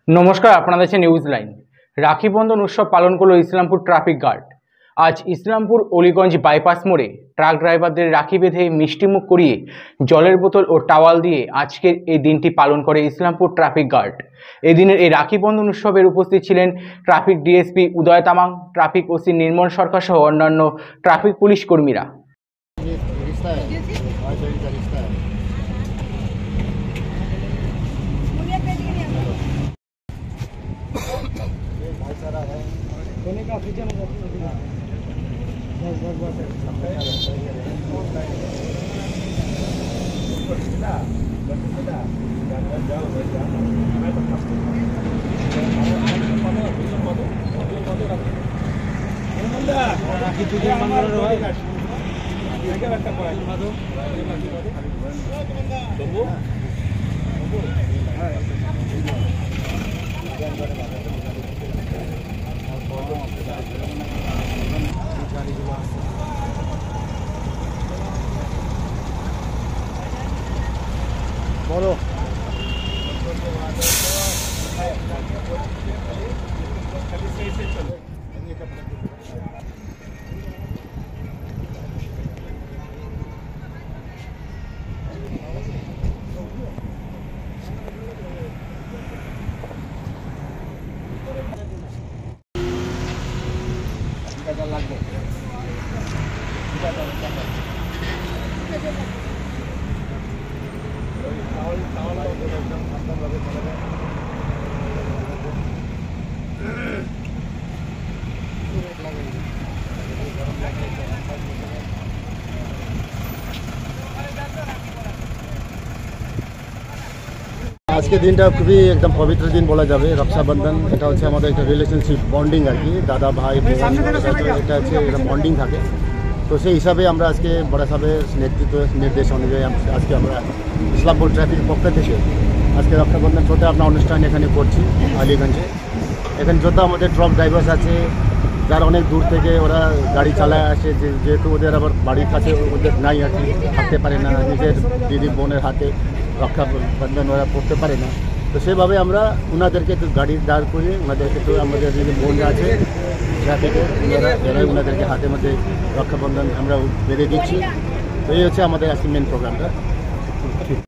নমস্কার, আপনারা দেখছেন নিউজ লাইন। রাখি বন্ধন উৎসব পালন করলো ইসলামপুর ট্রাফিক গার্ড। আজ ইসলামপুর অলিগঞ্জ বাইপাস মোড়ে ট্রাক ড্রাইভারদের রাখি বেঁধে মিষ্টিমুখ করিয়ে জলের বোতল ও টাওয়াল দিয়ে আজকের এই দিনটি পালন করে ইসলামপুর ট্রাফিক গার্ড। এই দিনের এই রাখি বন্ধন উৎসবের উপস্থিত ছিলেন ট্রাফিক ডিএসপি উদয় তামাং, ট্রাফিক ওসি নির্মল সরকার সহ অন্যান্য ট্রাফিক পুলিশ কর্মীরা। বলো লাগবে आज के दिन খুবই একদম পবিত্র দিন বলা যাবে। রক্ষাবন্ধন এটা হচ্ছে আমাদের একটা রিলেশনশিপ বন্ডিং আর কি, দাদা ভাই এটা হচ্ছে একটা বন্ডিং থাকে। তো সেই হিসাবে আমরা আজকে বড় সাহেবের নেতৃত্ব নির্দেশ অনুযায়ী আজকে আমরা ইসলামপুর ট্রাফিক পক্ষ থেকে আজকে রক্ষাবন্ধন ছোট আপনার অনুষ্ঠান এখানে করছি আলীগঞ্জে। এখানে যত আমাদের ট্রাক ড্রাইভার্স আছে যারা অনেক দূর থেকে ওরা গাড়ি চালায় আসে, যেহেতু ওদের আবার বাড়ির কাছে ওদের নাই আর কি, থাকতে পারে না, নিজের দিদি বোনের হাতে রক্ষাবন্ধন ওরা পড়তে পারে না। তো সেভাবে আমরা ওনাদেরকে একটু গাড়ি দাঁড় করিয়ে ওনাদেরকে তো আমাদের যে বোনরা আছে ট্রাফিকে এরাই ওনাদেরকে হাতের মধ্যে রক্ষাবন্ধন আমরা বেঁধে দিচ্ছি। তো এই হচ্ছে আমাদের আজকে মেন প্রোগ্রামটা।